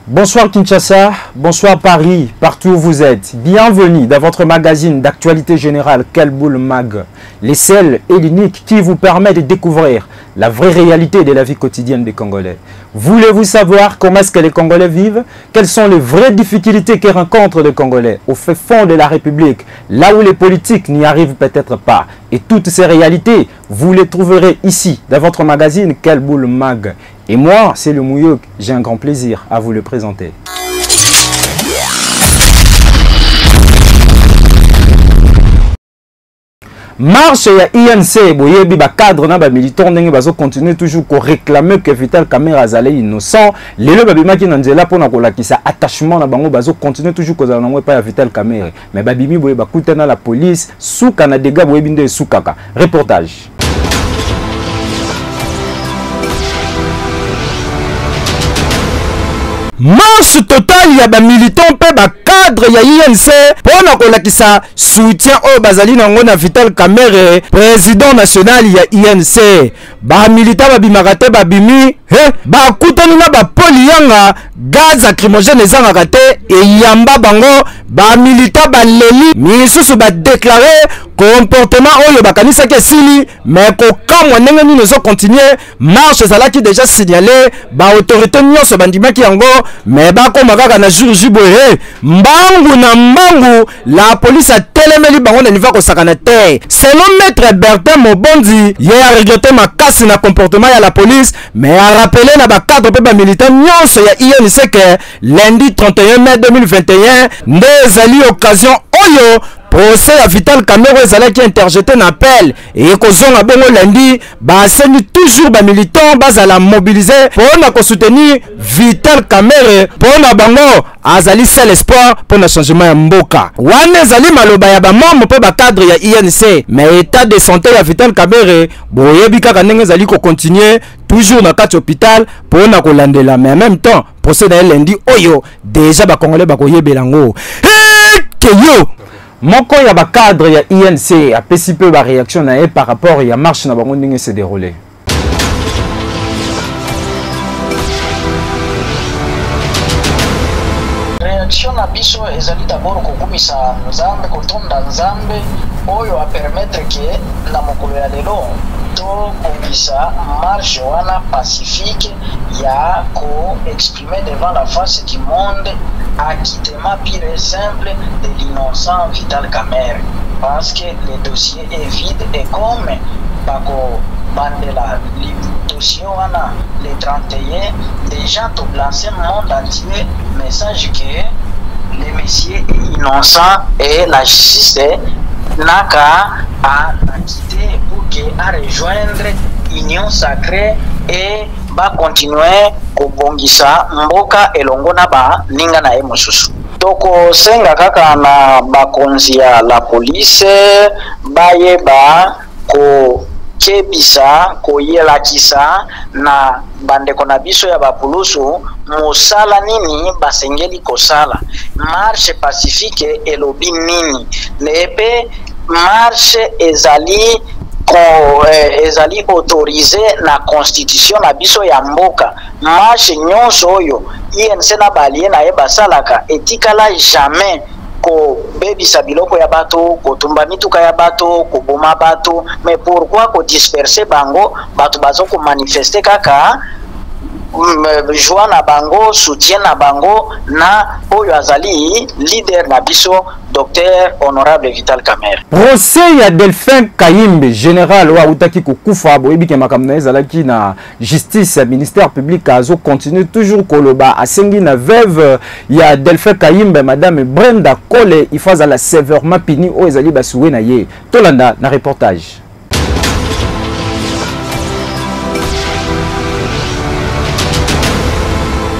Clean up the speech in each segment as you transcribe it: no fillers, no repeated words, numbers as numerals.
Bonsoir Kinshasa, bonsoir Paris, partout où vous êtes. Bienvenue dans votre magazine d'actualité générale Kelboul Mag. Les seuls et l'unique qui vous permet de découvrir la vraie réalité de la vie quotidienne des Congolais. Voulez-vous savoir comment est-ce que les Congolais vivent? Quelles sont les vraies difficultés que rencontrent les Congolais au fait fond de la République, là où les politiques n'y arrivent peut-être pas? Et toutes ces réalités, vous les trouverez ici, dans votre magazine Kelboul Mag. Et moi, c'est le Mouyouk, j'ai un grand plaisir à vous le présenter. Marche ya INC, boyebi ba cadre na ba militant ndenge bazo continuer toujours ko réclamer que Vital Kamerhe azali innocent. Lelo babimaki na nzela pona ko lakisa attachement na bango bazo continuer toujours ko za na pa ya Vital Kamerhe. Mais babimi boye bakutana la police suka na dégâts boyebi nde sukaka. Reportage. Marche totale ya ba militant pe ba cadre ya INC pona ko lakisa soutien au bazali nango na Vital Kamerhe, président national ya INC. Ba militant ba bimakate ba bimi ba kutani na ba poliyanga gaz lacrymogène ezanga te e yamba bango ba militant ba leli misusu ba déclarer comportement oyo bakanisa ke sili mais ko kamwa ndenge nini zo continuer marche zalaki déjà signalé ba autorité nyonso bandimaki yango mais bakoma kaka na jour jiboye mbangu na mbangu la police a telemeli bango na niveau ko sakana te. Selon maître Bertin Mobondi, il a regretté makasi na comportement ya la police mais a rappelé na ba cadre pe ba militant nyonso ya INC que lundi 31 mai 2021 nde ezali occasion oyo procès à Vital Kamerhe ezalaki interjeté na appel et kozonga bongo lundi baseni toujours ba militant bazala mobiliser pour na ko soutenir Vital Kamerhe pour na bango azali seul espoir pour le changement ya mboka. Wana ezali maloba ya ba membre pe ba cadre ya INC mais état de santé ya Vital Kamerhe boyebi kaka ndenge ezali ko continuer toujours na kati hôpital pour na ko landela mais en même temps procès na lundi oyo déjà ba congolais ba koyebela ngo yo moko ya ba cadre ya INC a pesi peu ba réaction na e par rapport ya marche na bango ndenge se déroulé. Réaction na biso ezali d'abord kokumisa nzambe kotonda nzambe oyo a permettre que na mokolo ya lelo to kobisa marche wana pacifique ya ko exprimer devant la face du monde acquittement pur et simple de l'innocent Vital Kamerhe parce que le dossier est vide et comme bako bandela le dossier wana le 31 déjà to lancer monde entier message que le monsieur est innocent et la justice naka a quitté pour que a rejoindre union sacrée et ba continuer kobongisa mboka elongo na ba ninga na mosusu. Toko senga kaka na bakonzi ya la police baye ba ko kebisa ko yelakisa na bandeko na biso ya bapulusu mosala nini basengeli kosala marche pacifique elobi nini nepe marche ezali ezali autorisé na constitution na biso ya mboka. Marche nyonso oyo INC na balie na ye basalaka etikala jamais ko bebisa biloko ya bato, kotumba mituka ya bato, koboma bato, mais pourquoi ko disperser bango bato bazo ko manifester kaka joie na bango, soutien na bango na oyo azali leader na biso Docteur Honorable Vital Kamerhe. Procès ya Delphin Kayimbe général wa utaki kokufa boyebi ke makamna ezalaki na justice ministère public azo continue toujours koloba asengi na veuve ya Delphin Kayimbe madame Brenda Kole ifaza la sévèrement puni o ezali basuwe na ye. Tolanda na reportage.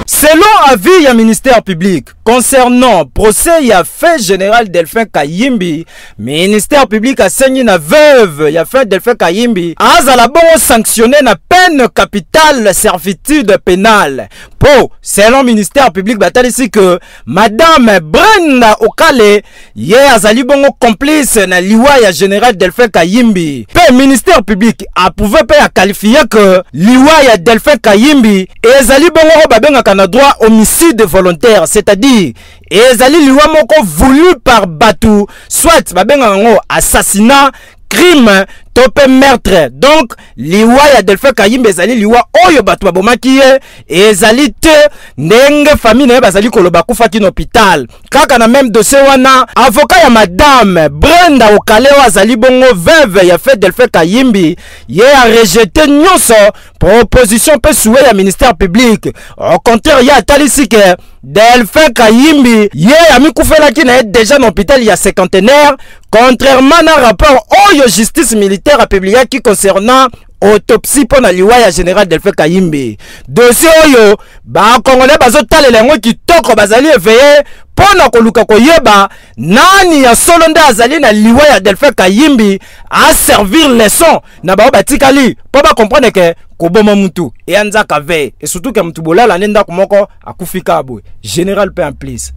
Selon avis du ministère public, concernant procès il y a fait général Delphin Kayimbi, ministère public a saigné na veuve il y a fait Delphin Kayimbi azala bon sanctionné na peine capitale servitude pénale. Pour selon ministère public batali ici que madame Brenda Okale ye azali bongo complice na liwa ya général Delphin Kayimbi. Pe ministère public approuvé pe a qualifié que liwa ya Delphin Kayimbi ezali bongo babengaka na droit homicide volontaire, c'est-à-dire ezali liwa moko voulu par Batu, soit babengaka ngo assassinat, crime, topé meurtre. Donc liwa ya Delphin Kayimbi ezali liwa oyo batu babomaki ye ezali te ndenge famille na bazali koloba kufaki na hôpital. Kaka na même dossier wana avocat ya madame Brenda Okale azali bongo veuve ya fait Delphin Kayimbi ye a rejeté nyonso proposition pe souhait ya ministère public. Au contraire ya talisi ke Delphin Kayimbi ye ami kufelaki na déjà na hôpital ya cinquantenaire, contrairement na rapport oyo justice militaire a publié qui concernant autopsie pour na liwa ya général Delphin Kayimbi. Dossier oyo ba congolais bazo talela ngo kitoko bazali éveillé pona koluka koyeba nani ya solo nda azali na liwa ya Delphin Kayimbi a servir leçon na ba batikali po ba comprendre que koboma mutu et anzaka ve et surtout que mutu bolala nenda komoko akufika abwe général pe en plus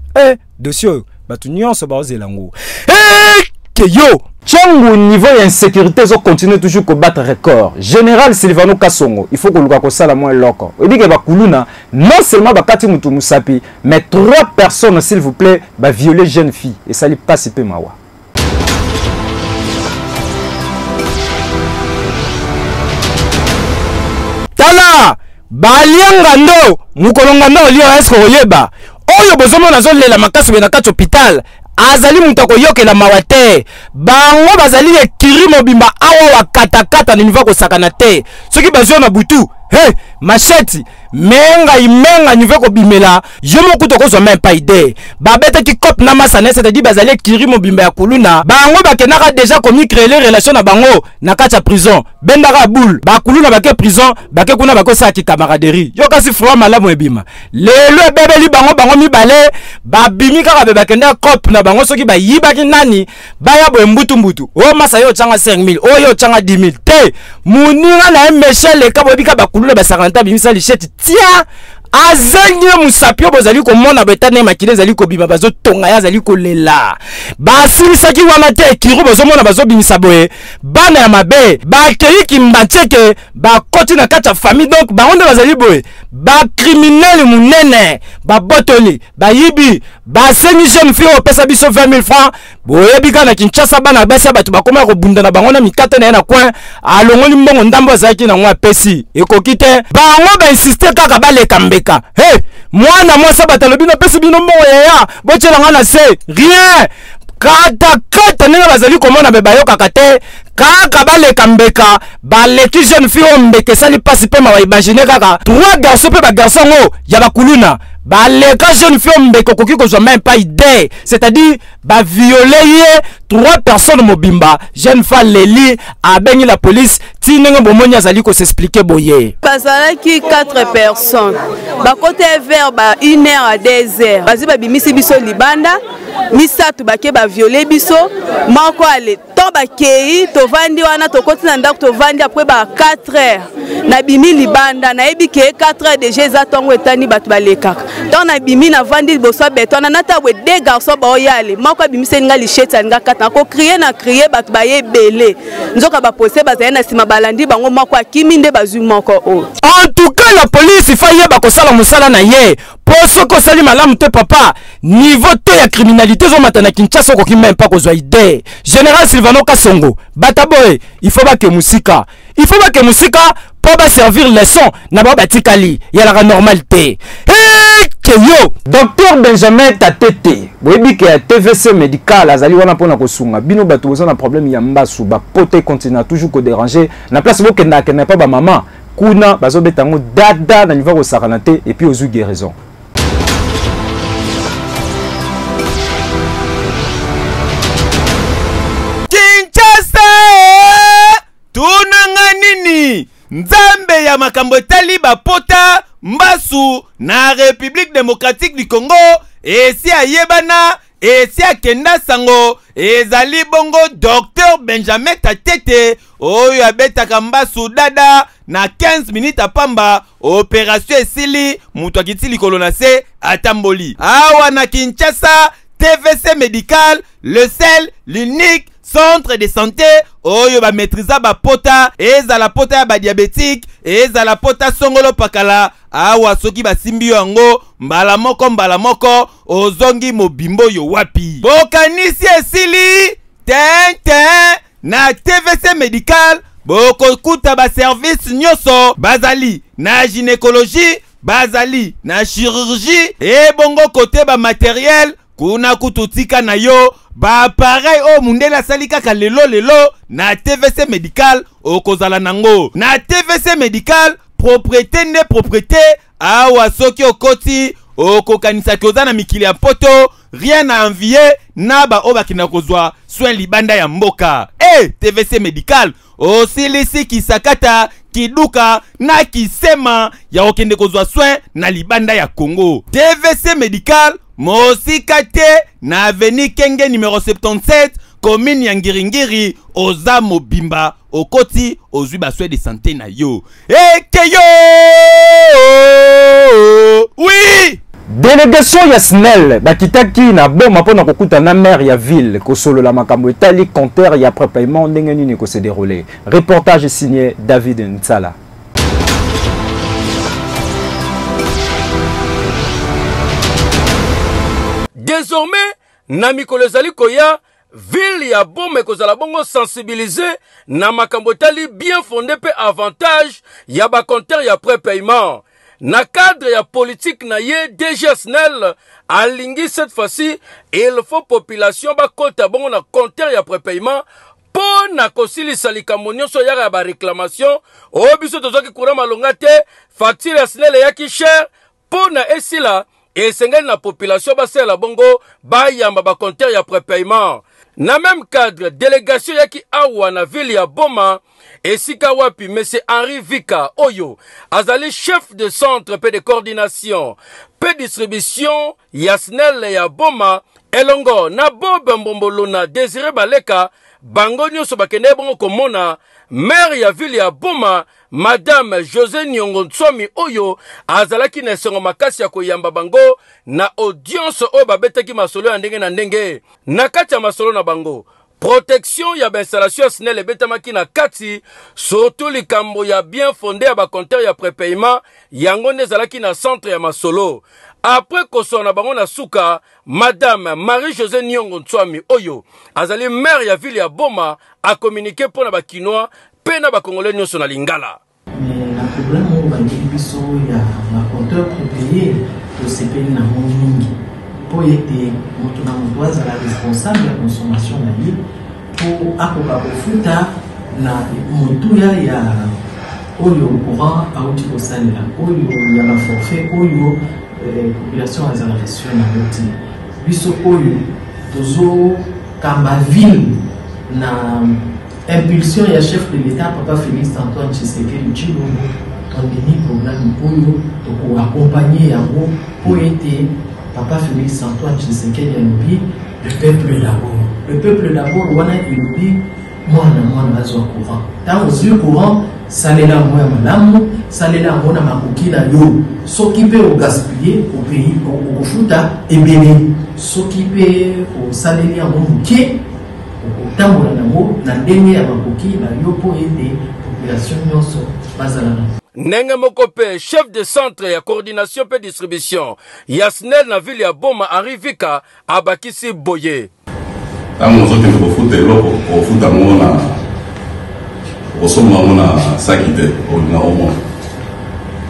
dossier batu nyonso ba ozelango que yo Tchangu niveau d'insécurité zo continue toujours ko battre record. Général Silvano Kasongo, il faut que luka ko sala moins loko. Et dit que bakuluna non seulement bakati mutu musapi, mais 3 personnes s'il vous plaît ba violer jeune fille et ça lui passe pe mawa. Tala balianga ndo mukolonga ndo lio esko oyeba. Oyo bozomo nazo lela makasi be na kati hôpital. Azali mutako yoke la mawate bango bazali ya kirimo bimba awa wa katakata ni niva ko sakana te soki bazio na butu macheti menga niva ko bimela yomo kuto ko zo même pas idée babeta ki cop na masane c'est-à-dire bazali kirimo bimba ya kuluna bango bakenaka déjà commis créer les relations na bango na kati prison bendaka boule bakuluna bake prison bake kuna bako sa ki camaraderie yo kasi froid malamu ebima lelo bebeli bango mibale babimi kaka be bakenda cop na bango soki ba yibaki nani baya bo mbutu o masa yo changa 5000 o yo changa 10000 te muninga na Michel ka bobika bakulula ba 50 bimisa lichette tia azengi musapio bozali ko mona betane makile zali ko bima bazo tonga ya zali ko lela basilisaki wana te kiro bozo mona bazo bimisa boye bana ya mabe bakei kimbacheke bakoti na kati ya famille donc baonde bazali boye ba criminel munene ba botoli ba yibi ba sengi jeune fille au pesa biso 20000 francs boye bika na Kinshasa bana basi batu bakoma ko bunda na bango na mikata na coin alongoli mbongo ndambo zaki na ngwa pesi ekokite bango ba insister kaka baleka mbeka mwana mwasa batalobi na pesi bino mbongo ya bochela ngana se rien kata nenga bazali komona be bayoka kate kaka baleka mbeka baleki jeune fille mbeke sali pasi pe ma imaginer kaka 3 garçons pe ba garçon ngo ya bakuluna baleka jeune fille mbeke koki ko zo même pas idée c'est-à-dire ba violer 3 personnes mobimba jeune femme leli abengi la police tinenga bomoni azali ko s'expliquer boye bazalaki 4 personnes ba côté vers ba 1 heure à 2 heures bazi ba bimisi biso libanda misatu bake ba violer biso moko ale to bakei to vandi wana to koti na ndako to vandi après ba 4 heures na bimi libanda na yebi ke 4 heures déjà za tongo etani batu balekaka to na bimi na vandi boso beto na nata we 2 garçons ba oyale moko bimisi nga lichette nga kata ko crier na crier batu ba yebele nzoka ba posé bazana na sima balandi bango moko akimi nde bazui moko o. En tout cas la police faye ba ko sala musala na ye poso ko sali malamu te papa niveau te ya criminalité zo matana Kinshasa ko ki même pas ko zo idée général Silvano Kasongo bataboy il faut ba ke musika pour ba servir leçon na ba batikali ya la normalité que yo docteur Benjamin Tatete boyebi ke TVC médical azali wana pona ko sunga bino bato boza na problème ya mbasu ba pote continue toujours ko déranger na place bo kenda ke na pas ba maman kuna bazo betango dada na niveau ko sakanate et puis ozu guérison. Tunanga nini nzambe ya makambo tali bapota mbasu na République démocratique du Congo esi ayebana esi akenda sango ezali bongo Dr Benjamin Tatete oyo abetaka mbasu dada na 15 minutes apamba opération esili mutu akiti likolo na se atamboli. Awa na Kinshasa, TVC Médical, le seul, l'unique centre de santé oyo ba maîtrisa ba pota ezala pota ya ba diabétique ezala pota songolo pakala. Awa soki basimbi yango mbala moko ozongi mobimbo yo wapi. Bokanisi esili ten na TVC Médical boko kuta ba service nyoso bazali na gynécologie bazali na chirurgie e bongo kote ba matériel kuna kututika na yo ba appareil o mundela salika ka lelo na TVC Médical okozala nango. Na TVC Médical propriété ne propriété awa soki okoti okokanisa koza na mikili ya poto rien à envier na ba oba kina kozwa soin libanda ya mboka. TVC Médical osilisi kisakata kiduka na kisema ya okende kozwa soin na libanda ya Congo. TVC Médical mosika te na avenue Kenge numéro 77 commune ya Ngiringiri oza mobimba okoti ozwi ba soin de santé na yo. Keyo! Oui! Délégation ya SNEL bakitaki na boma pona kokuta na maire ya ville kosolo la makambo etali compteur ya prépaiement ndenge nini ko se dérouler. Reportage signé David Ntsala. Désormais, na mikolo ezali koya ville ya boma ekozala bongo sensibiliser na makambo etali bien fondé pe avantage ya ba compteur ya prépaiement. Na cadre ya politique na ye DG SNEL alingi cette fois-ci il faut population ba kota bongo na compteur ya prépaiement po na kosilisa likambo nyonso yaka ya ba réclamation o biso tozoki courant malonga te facture ya SNEL yaki cher po na esila esengeli na population basela bongo bayamba ba compteur ya prépaiement. Na même cadre, délégation yaki awa na ville ya Boma, esika wapi, M. Henri Vika, Oyo, azali chef de centre pe de coordination, pe distribution, ya SNEL ya Boma, elongo, na Bob Mbombolo na Désiré Baleka, bango nyonso bakende bongo komona, maire ya ville ya Boma, Madame José Nyongo Ntsomi Oyo, azalaki na esongo makasi ya koyamba bango, na audience oyo babetaki masolo ya ndenge na ndenge. Na kati ya masolo na bango, protection ya installation ya SNEL ebetamaki na kati, surtout likambo ya bien fondé ya ba compteur ya prépaiement, yango nde ezalaki na centre ya masolo. Après koso na bango na suka, Madame Marie-José Nyongo Ntsomi Oyo, azali maire ya ville ya Boma, a communiqué pour na ba Kinois, pe na ba Congolais nyonso na Lingala. Mais la problème au banquier biso ya na compteur prépayé au CPI na mongi pour être moto na moto azala responsable de la consommation na ye pour akoka kofuta na motu ya oyo courant auti ko salela oyo ya la forfait oyo population azala reçu na moti biso oyo tozo kamba ville na impulsion ya chef de l'État Papa Félix Antoine Tshisekedi Tshilombo tondeni programme oyo toko accompagner yango pour être Papa Félix Antoine Tshisekedi alobi le peuple d'abord. Le peuple d'abord wana elobi mwana azwa courant. Tant aux courant salela moya malamu salela mona makoki na yo soki pe o gaspiller au pays au futa ebele soki pe o saleli yango muke tambola nango na ndenge ya makoki na yo po ete population nyonso bazala. Ndenge moko pe chef de centre ya coordination pe distribution ya SNEL na ville ya Boma Henri Vika abakisi boye. Tango zote kofuta eloko kofuta mona osoma mona sakite na omo.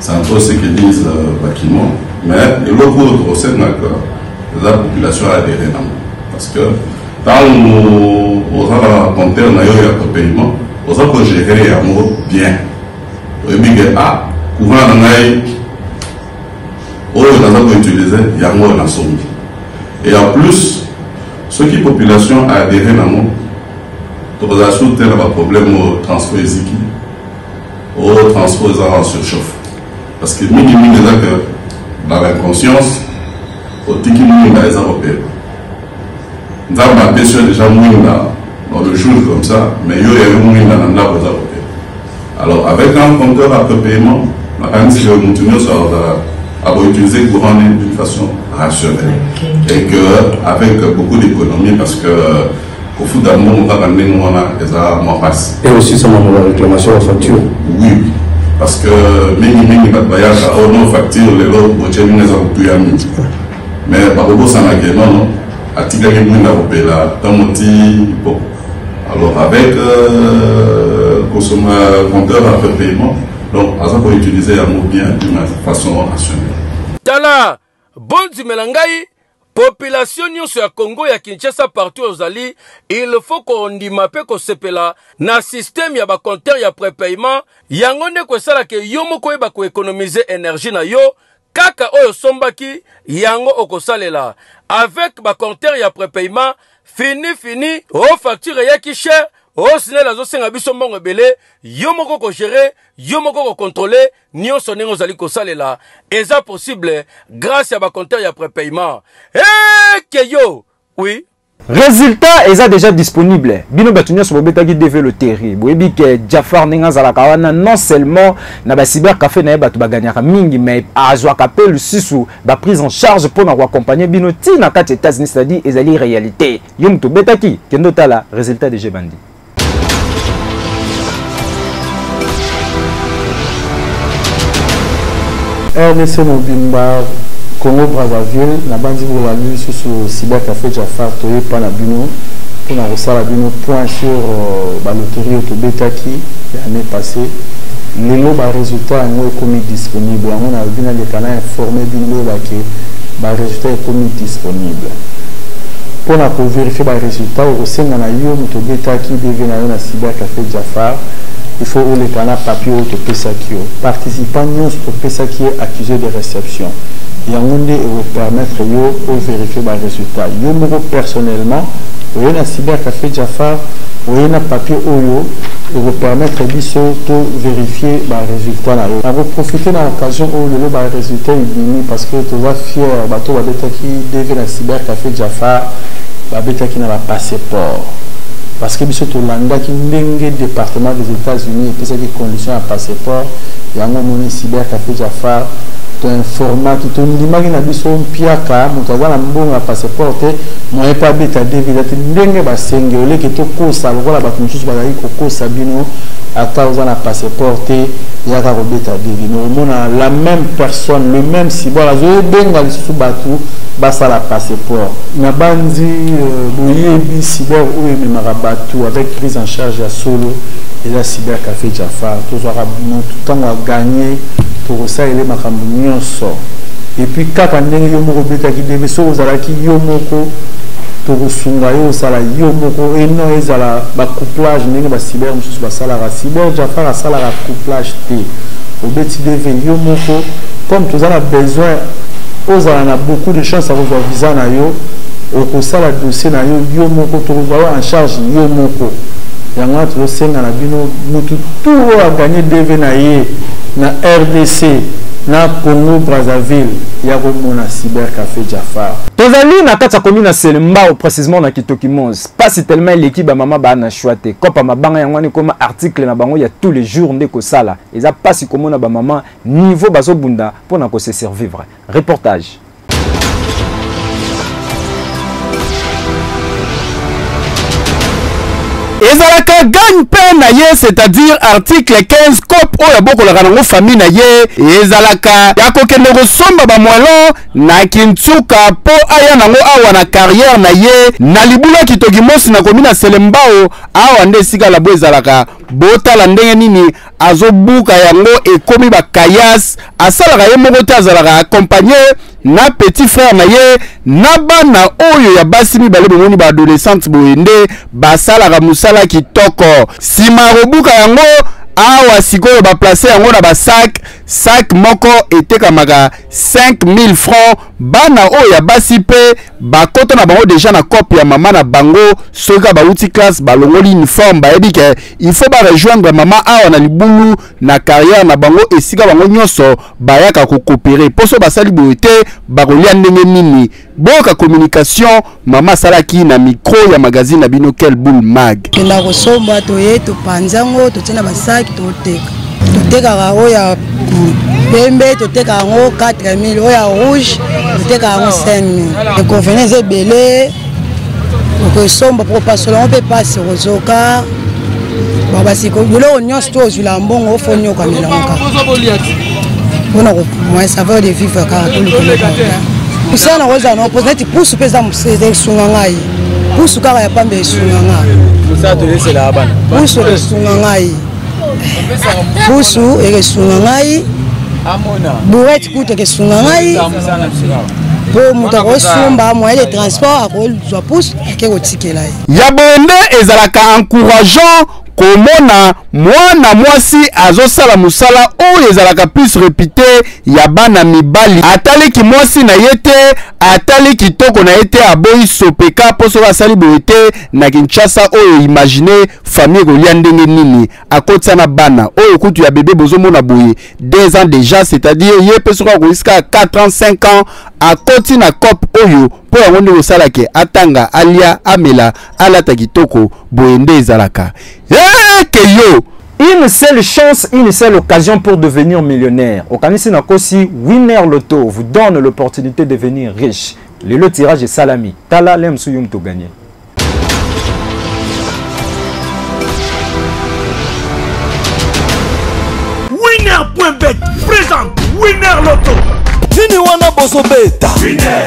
Santo ce que disent Bakimo mais eloko to na la population adhéré na parce que tant aux compteurs na yo ya paiement aux a gérer yango bien. Ebige a courant na ngai oyo naza ko utiliser yango na somme. Et en plus ceux qui population a adhéré na mo to za souter na problème au transport eziki au transport en surchauffe parce que minimum déjà que dans l'inconscience otiki mwinda eza kopela nzambe apesi yo déjà mwinda dans le jour comme ça mais yo yayo mwinda na ndako eza kopela. Alors avec un compteur après paiement nakanisi ke motu nyonso avoir utilisé le courant d'une façon rationnelle et que avec beaucoup d'économie parce que au foot d'amour on va ramener nous on passe. Et aussi ça m'a la réclamation de facture. Oui, parce que mingi batbaya oh non facture les autres boche mingi za kutuyami. Mais par rapport ça n'a que non atika ke mwinda kopela tamoti bon. Alors avec compteur après paiement. Donc, ça peut utiliser un mot bien d'une façon rationnelle. Tala, Bondi Melangai, population nyonso ya Congo ya Kinshasa partout aux Ali, il faut qu'on dimape ko sepela na système ya ba compteur ya prépaiement, yangonde ko sala ke yomo ko ba ko économiser énergie na yo, kaka oyo sombaki yango okosalela. Avec ba compteur ya prépaiement, fini, o facture ya ki cher. Oh, sinon la zone a biso mbongo belé, yo moko ko gérer, yo moko ko contrôler, nyonso nengo zali ko salela. Eza possible grâce à ba compteur ya prépaiement. Que yo, oui. Résultat est déjà disponible. Bino batunya so bobeta ki développer. Boyebi ke Jafar ninga zala kawana non seulement na ba cyber café na batu baganyaka mingi mais azwa kapel sisu ba prise en charge pour na accompagner bino ti na kati États-Unis c'est-à-dire ezali réalité. Yo mto betaki kendo tala résultat de Jebandi. RDC Mobimba Congo Brazzaville na bandi pour la nuit sur cyber café Jafar toye pa na bino pour na rosala bino point sur ba loterie autobetaki l'année passée lelo ba résultat ngo komi disponible on a bina le canal informé bino ba ke ba résultat komi disponible pour na ko vérifier ba résultat au senga na yo autobetaki devena na cyber café Jafar. Il faut que les canaux papier au Pesakio. Participants au Pesakio accusé de réception. Il y a un monde vous permettre de vérifier les résultats. Yo personnellement, vous avez un cyber café Jafar, vous avez un papier Oyo, et vous permettre de vérifier les résultats. Vous profitez de l'occasion où les résultats sont parce que tu vas fier, tu vas devenir un cyber café Jafar, tu vas passeport. Parce que biso Tolanda qui ndenge département des États-Unis et des conditions à passeport, il y a un moni cyber café Jafar, tu informa qui te ndimaki na biso mpiaka, moto azala mbongo passeport te, moye pa beta devila te ndenge ba senge ole ke to kosa lokola ba mususu bazali ko kosa bino ata ozana passeport te yaka ko beta devila. Mona la même personne, le même cyber azo benga lisusu batu basala passeport. Na bandi boyebi cyber ou memara batu avec prise en charge à solo et la cyber café Jafar. Tous aura tout temps à gagner pour ça il est makambu nyonso. Et puis kaka ndenge yo moko beta ki debe so ozala ki yo moko to kusunga yo sala yo moko eno ezala ba couplage ndenge ba cyber mususu basala ra cyber Jafar asala ra couplage te. Obeti deve yo moko comme tous on a besoin ozala na beaucoup de chance à revoir visa na yo okosala dossier na yo yo moko to revoir en charge yo moko yango to senga na bino mutu tout a gagner DV na ye na RDC na Congo Brazzaville ya ko mona cyber café Jafar tozali na kati ya commune Selembao précisément na Kitoki Mons pas tellement l'équipe ba mama ba na choité kopa mabanga yango ni comme article na bango ya tous les jours ndeko sala eza pas si komona ba mama niveau bazo bunda pona ko se survivre reportage. ezalaka gagne pe na ye c'est-à-dire article 15 cop oyo bokolaka nango famille na ye ezalaka ya kokende kosomba bamwalo na Kintsuka po aya nango awa na carrière na ye na libula Kitoki Mosi na komina Selembao awa nde esika labo ezalaka botala ndenge nini azobuka yango ekomi bakayas asalaka ye moko te azalaka accompagné na petit frère na ye na bana oyo ya basi mibale bomoni ba adolescente boyende basalaka musala kitoko sima robuka yango awa sikoyo ba placer yango na ba sac sac moko etekamaka 5000 francs. Bana oya basi pe bakota na bango déjà na copie ya mama na bango soka ba outil classe balongoli uniforme ba ebi ke il faut ba rejoindre mama awa na libulu na carrière na bango esika bango nyonso bayaka ko coopérer poso basali boete bakolia ndenge nini boka communication mama salaki na micro ya magazine na bino Quel Boule Mag kenda kosomba toye to panzango to tina basaki to teka oya Bembe toteka yango 4000 oya rouge toteka yango 5000 convenance ebele okosomba pour passer on peut passer ozoka baba siko bilo nyonso to ozula mbongo ofonyo kamela nka bona ko moi ça va de vivre car tout le monde usana roza no peut-être pour se pesa mseze sungangai pour se kara ya pambe sungangai ça te laisser la bana pour se sungangai Busu ekesungangai Bourette coûte ekesungangai pour mutako sumba moyen de transport akozwa pousse akekotikela ya bonde ezalaka encourageant komona mwana mwasi azosala musala oyo ezalaka plus répité ya bana mibali ataliki mwasi na yete atali kitoko na yete aboyi sopeka poso basali boyete na Kinshasa oyo imagine famille kolia ndenge nini akotsa na bana oyo kutu ya bébé bozomona boye 2 ans déjà c'est-à-dire ye peso ko jusqu'à 4 ans 5 ans akoti na cop oyo po yango nde osalake atanga alia amela alata kitoko boyende ezalaka yo une seule chance, une seule occasion pour devenir millionnaire. Au Kanisi Nakosi, Winner Loto vous donne l'opportunité de devenir riche. Le tirage est salami. Tala lem souyum to gagner. Winner.bet présente Winner Loto. Viniwana Boso Beta. Winner.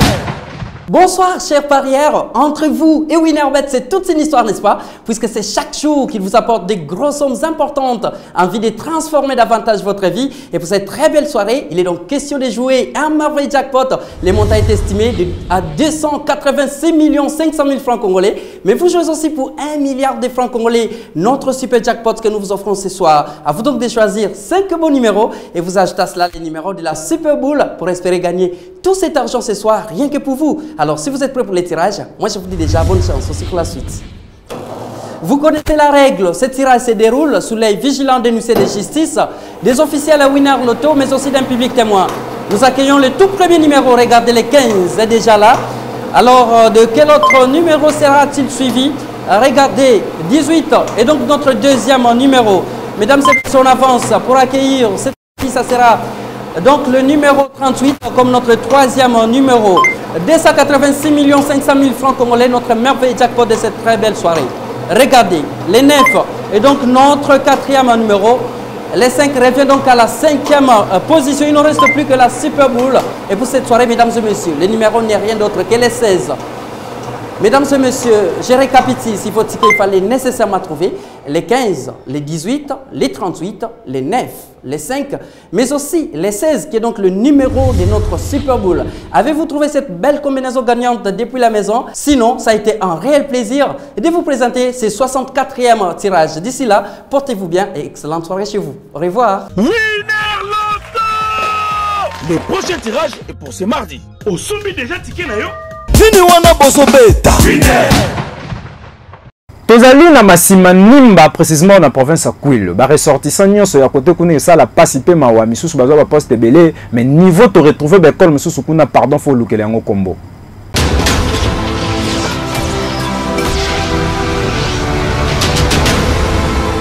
Bonsoir chers parieurs, entre vous et Winnerbet c'est toute une histoire n'est-ce pas? Puisque c'est chaque jour qu'il vous apporte des grosses sommes importantes en vue de transformer davantage votre vie. Et pour cette très belle soirée, il est donc question de jouer un merveilleux jackpot. Les montants est estimé à 286 500 000 francs congolais. Mais vous jouez aussi pour 1 milliard de francs congolais. Notre super jackpot que nous vous offrons ce soir. À vous donc de choisir 5 bons numéros et vous ajoutez à cela les numéros de la Super Bowl pour espérer gagner tout cet argent ce soir, rien que pour vous. Alors si vous êtes prêts pour les tirages, moi je vous dis déjà bonne chance aussi pour la suite. Vous connaissez la règle, ce tirage se déroule sous l'œil vigilant des huissiers de justice, des officiels à Winner Loto, mais aussi d'un public témoin. Nous accueillons le tout premier numéro, regardez les 15 est déjà là. Alors de quel autre numéro sera-t-il suivi? Regardez, 18 et donc notre deuxième numéro. Mesdames et messieurs, on avance pour accueillir cette fois-ci, ça sera donc le numéro 38 comme notre troisième numéro. 286 500 000 francs congolais, notre merveilleux jackpot de cette très belle soirée. Regardez, les 9 et donc notre quatrième numéro. Les 5 revient donc à la 5e position. Il ne reste plus que la Super Bowl. Et pour cette soirée, mesdames et messieurs, le numéro n'est rien d'autre que les 16. Mesdames et messieurs, je récapitule, s'il faut ticket, il fallait nécessairement trouver les 15, les 18, les 38, les 9, les 5, mais aussi les 16, qui est donc le numéro de notre Super Bowl. Avez-vous trouvé cette belle combinaison gagnante depuis la maison? Sinon, ça a été un réel plaisir de vous présenter ce 64e tirage. D'ici là, portez-vous bien et excellente soirée chez vous. Au revoir. Winner Loto! Le prochain tirage est pour ce mardi. Au sommet déjà ticket na yo. Viniwana Boso Beta. Tozali na masima nimba précisément na province à Kwilu. Ba ressortissant nyonso ya côté kuna ça la passe pe mawa misusu bazwa ba poste belé mais niveau to retrouver ba école misusu kuna pardon faut lukele yango kombo.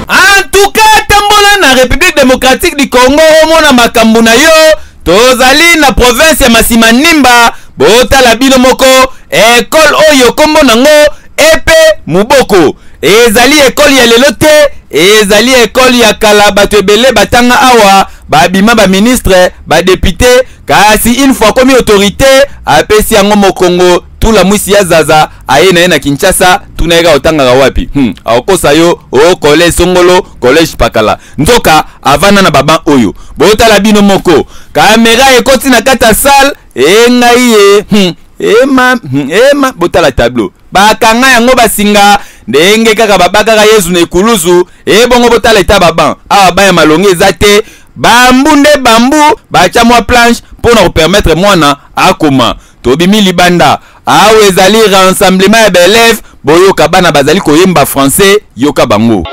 En tout cas tambola na République démocratique du Congo mona makambu na yo tozali na province ya masima nimba bota la bino moko école oyo kombo nango epe muboko ezali école ya lelo te ezali école ya kala bato ebele batanga awa babima ba ministre ba député kasi une fois comme autorité apesi yango mokongo tout la mwisi ya zaza aye na Kinshasa tunaeka otanga wapi akosa yo o collège Songolo collège Pakala nzoka avana na baba oyo bota la bino moko caméra ekoti na kata salle engai ema botala tableau bakanga yango basinga ndenge kaka babaka Yesu na ekuluzu ebongo botala eta baban awa baya malongi ezate bambunde bambu bacha mwa planche pour nous permettre mwana akoma tobimi libanda awe ezali rassemblement ya élèves boyoka bana bazali koyemba français yoka bango.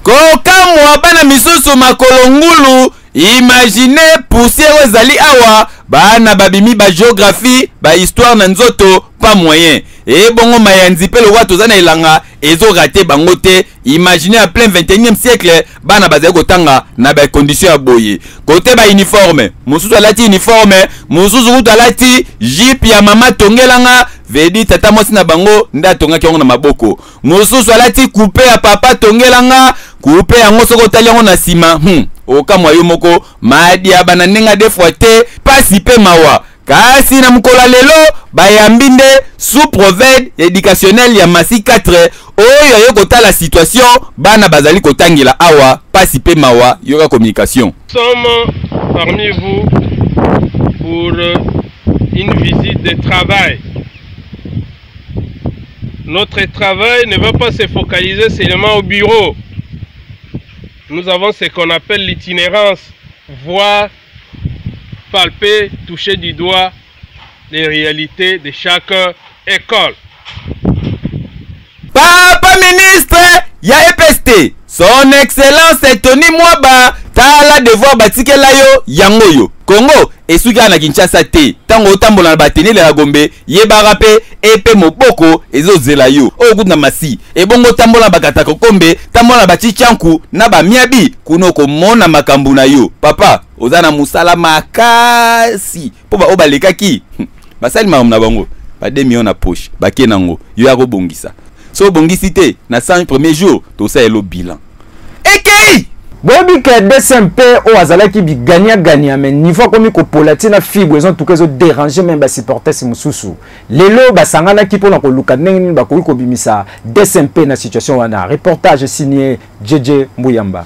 Kokamwa bana misusu makolongulu, imaginez poussière ezali awa bana babimi ba géographie ba histoire na nzoto pas moyen et bongo mayanzi pe le watu zana ilanga ezo raté bango te. Imaginez à plein 21e siècle bana bazali kotanga na ba condition ya boye côté ba uniforme mususu alati uniforme mususu kutu alati jeep ya mama tongelanga vedi tata mosi na bango nda tonga kiongo na maboko mususu alati coupe ya papa tongelanga coupe yango soko tali yango na sima okamwa yo moko madi abana nenga defoite pasi pe mawa kasi na mkola lelo bayambinde sous proverbe éducationnel ya masi 4 oyo yokota la situation bana bazali kotangila awa pasi pe mawa yoka communication. Nous sommes parmi vous pour une visite de travail. Notre travail ne va pas se focaliser seulement au bureau. Nous avons ce qu'on appelle l'itinérance, voir, palper, toucher du doigt les réalités de chaque école. Papa ministre, ya EPST, son excellence Tony Mwaba, tala devoir batikela yo yango yo. Congo, esuka na Kinshasa te, tango otambola na batenele ya Gombe, yebara pe epe moboko ezozela yo. Oku na masi, ebongo tambola bakata kokombe, tambola bachichanku na bamiabi kuno komona makambu na yo. Papa, ozana musala makasi. Po ba obalekaki. Basali na bango, ba 2 millions na poche, bakie nango, yo ya kobongisa. So bongisi te na 100 premiers jours, to sa elo bilan. Ekei! Bobi ke DSMP o azalaki bi gagna mais niveau comme ko polatina fibre ils ont tout cas déranger même ba supporters mususu. Lelo basangana ki pona ko luka ndenge ba ko bimisa DSMP na situation wana. Reportage signé JJ Mbuyamba.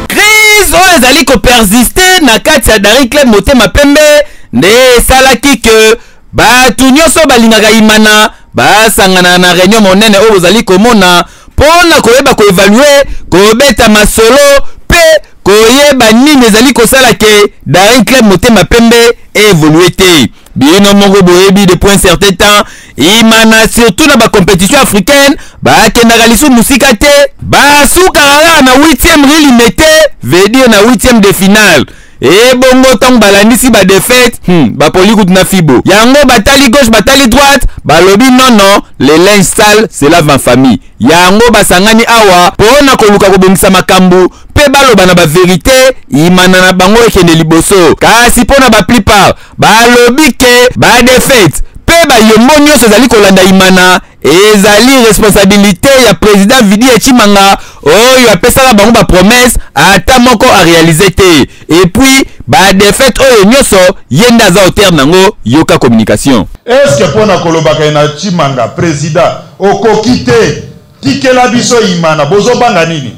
Crise o ezali ko persister na kati ya Daring Club Motema Pembe nde salaki ke batu nyonso balingaka imana basangana na réunion monene oyo ozali komona pona koyeba koevalue kobeta masolo pe koyeba nini ezali kosala ke Daring Club Motema Pembe évolué te bino moko boyebi depuis un certain temps imana surtout na ba compétition africaine bakendaka lisu musika te basukaka na 8e rilimete veut dire na 8e de finale. Et bongo tong balandisi ba défaite ba polikutu na fibo yango batali gauche batali droite balobi non les linge sale c'est la en famille yango basangani awa pona koluka kobongisa makambu pe baloba na ba vérité imana na bango ekende liboso kasi pona ba plupart balobi ke ba défaite pe ba yombo nyonso ezali kolanda imana ezali responsabilité ya président Vidi Echimanga oyo apesaka bango ba promesse ata moko a réaliser te et puis ba défaite oyo nyonso yenda za au terme nango yoka communication. Est-ce que pona kolobaka na Chimanga président okokite tikela biso imana bozo banga nini?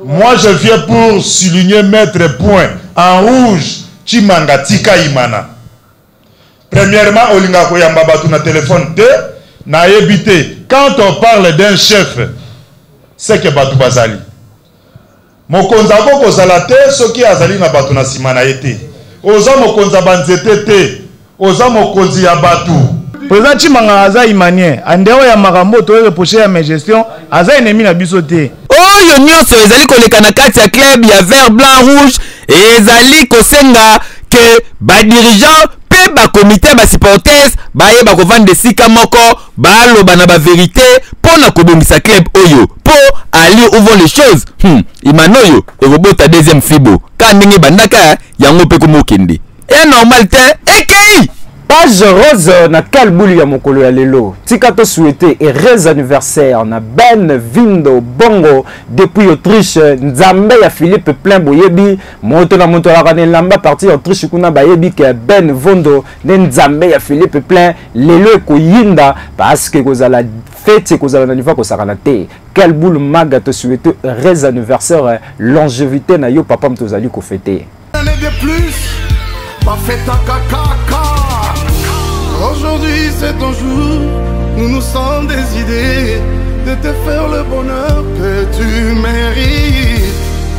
Moi je viens pour souligner mettre point en rouge Chimanga tika imana. Premièrement olinga koyamba batu na téléphone te na ebité quand on parle d'un chef c'est que batu bazali mokonza ko zala te soki azali na batu na simana yete oza mokonza banzete te oza mokonzi ya batu. Président Chimanga aza imanien andeo ya makambo to reprocher ya ma gestion aza ennemi na biso te oyo nyonso ezali koleka na kati ya club ya vert blanc rouge ezali kosenga ke ba dirigeant pe ba comité ba supporters ba yeba ko vendre sika moko ba loba na ba vérité pona kobongisa club oyo po ali ouvre les choses imanoyo ekobota deuxième fibo ka ndenge bandaka yango pe komokende e normal te ekei Page rose na kalbulu ya mokolo ya lelo. Tika to souhaiter heureux anniversaire na Ben Vindo Bongo depuis Autriche. Nzambe ya Philippe Plein Boyebi. Moto na moto la kane lamba parti Autriche kuna bayebi ke Ben Vondo ne Nzambe ya Philippe Plein lelo ko yinda parce que kozala fête kozala na niveau ko sakana te. Kalbulu maga to souhaiter heureux anniversaire longévité na yo papa mtozali ko fêter. Année de plus, pas fait ta caca. Aujourd'hui c'est ton jour, nous nous sommes décidés de te faire le bonheur que tu mérites.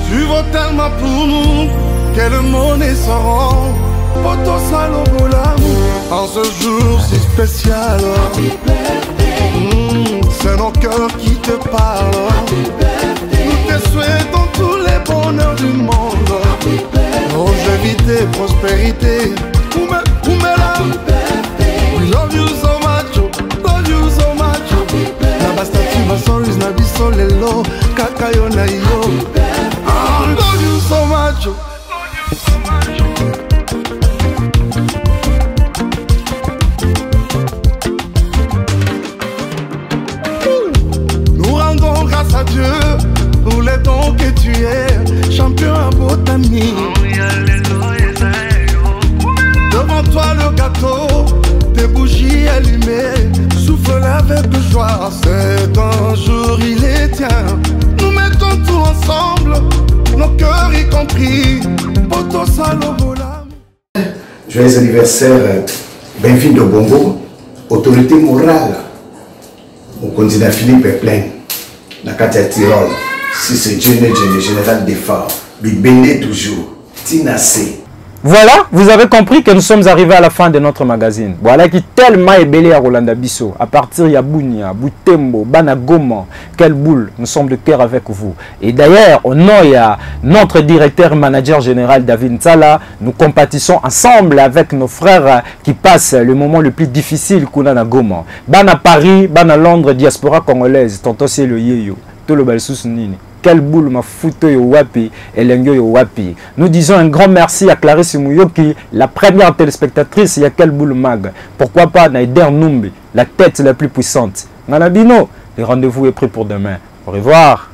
Tu vaux tellement pour nous que le monde est sans rang. Poto Salobola, en ce jour si spécial. C'est nos cœurs qui te parlent. Nous te souhaitons tous les bonheurs du monde. Longévité, prospérité. We love you so much, love you so much. Na bastati basoris na biso lelo kakayo na yo. Love you so much. Nous rendons grâce à Dieu pour les dons que tu es, champion à Botami. Devant toi le gâteau, tes bougies allumées, souffle avec joie, c'est un jour il est tien. Nous mettons tout ensemble, nos cœurs y compris, Poto Salobola. Joyeux anniversaire, Benvindo Bongo, autorité morale, au candidat Philippe Plein, na Katia Tirol, si c'est général d'effort, Bibende toujours, Tinasé. Voilà, vous avez compris que nous sommes arrivés à la fin de notre magazine. Voilà qui tellement est belé à Rolanda Bisso. À partir de Bunia, Butembo, Banagoma, quelle boule, nous sommes de cœur avec vous. Et d'ailleurs, au nom de notre directeur manager général David Nsala, nous compatissons ensemble avec nos frères qui passent le moment le plus difficile qu'on a à Goma. Bana Paris, Bana Londres, diaspora congolaise, tonton c'est le yeyo, tout le balsous nini. Quelle boule ma foute yo wapi et l'engyo yo wapi. Nous disons un grand merci à Clarisse Mouyoki, la première téléspectatrice il y a quelle boule mag. Pourquoi pas Naider Numbi, la tête la plus puissante. Nanabino, le rendez-vous est pris pour demain. Au revoir.